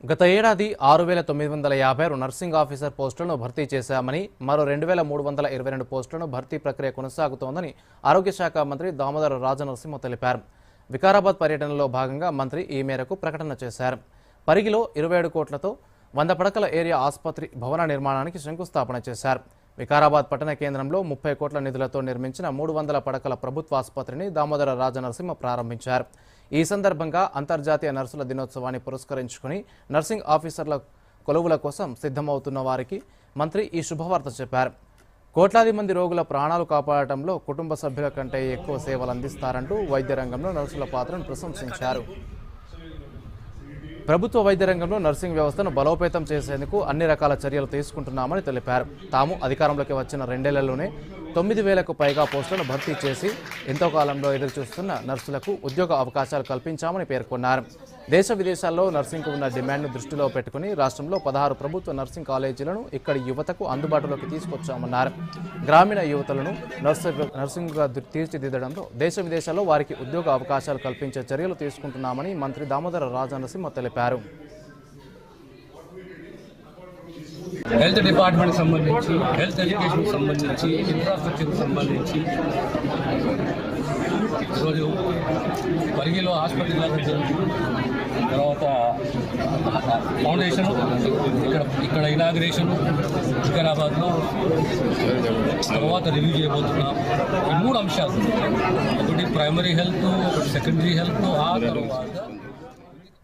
గత ఏడాది 6,952 nursing officer పోస్టులను భర్తీ చేశామని, మరో 2,322 పోస్టులను భర్తీ ప్రక్రియ కొనసాగుతోందని ఆరోగ్య శాఖ మంత్రి దామోదర రాజనరసింహ తెలిపారు. వికారాబాద్ పర్యటనలో భాగంగా మంత్రి ఈ మేరకు ప్రకటన చేశారు. పరిగిలో 27 కోట్లతో 100 పడకల ఏరియా ఆసుపత్రి భవన నిర్మాణానికి శంకుస్థాపన చేశారు. వికారాబాద్ పట్టణ కేంద్రంలో 30 కోట్ల నిధులతో నిర్మించిన 300 పడకల ప్రభుత్వ ఆసుపత్రిని దామోదర రాజనరసింహ ప్రారంభించారు. ఈ సందర్భంగా అంతర్జాతీయ నర్సుల దినోత్సవాన్ని పురస్కరించుకుని నర్సింగ్ ఆఫీసర్ల కొలువుల కోసం సిద్ధమవుతున్న వారికి మంత్రి ఈ శుభవార్త చెప్పారు. కోట్లాది మంది రోగుల ప్రాణాలు కాపాడటంలో కుటుంబ సభ్యుల కంటే ఎక్కువ సేవలు అందిస్తారంటూ వైద్య రంగంలో నర్సుల పాత్రను ప్రశంసించారు. ప్రభుత్వ వైద్య రంగంలో నర్సింగ్ వ్యవస్థను బలోపేతం చేసేందుకు అన్ని రకాల చర్యలు తీసుకుంటున్నామని తెలిపారు. తాము అధికారంలోకి వచ్చిన 2 ఏళ్లలోనే 9,000కు పైగా పోస్టులను భర్తీ చేసి ఎంతో కాలంలో ఎదురుచూస్తున్న నర్సులకు ఉద్యోగ అవకాశాలు కల్పించామని పేర్కొన్నారు. దేశ విదేశాల్లో నర్సింగ్కు ఉన్న డిమాండ్ను దృష్టిలో పెట్టుకుని రాష్ట్రంలో 16 ప్రభుత్వ నర్సింగ్ కాలేజీలను ఇక్కడి యువతకు అందుబాటులోకి తీసుకొచ్చామన్నారు. గ్రామీణ యువతలను నర్సింగ్గా తీర్చిదిద్దడంలో దేశ విదేశాల్లో వారికి ఉద్యోగ అవకాశాలు కల్పించే చర్యలు తీసుకుంటున్నామని మంత్రి దామోదర రాజనరసింహ తెలిపారు. హెల్త్ డిపార్ట్మెంట్కి సంబంధించి, హెల్త్ ఎడ్యుకేషన్కి సంబంధించి, ఇన్ఫ్రాస్ట్రక్చర్కి సంబంధించి ఈరోజు పరిగిలో హాస్పిటల్ తర్వాత ఫౌండేషను, ఇక్కడ ఇనాగ్రేషను, వికారాబాద్లో తర్వాత రివ్యూ చేయబోతున్నాం. ఈ 3 అంశాలు, ఒకటి ప్రైమరీ హెల్త్, ఒకటి సెకండరీ హెల్త్, ఆ తర్వాత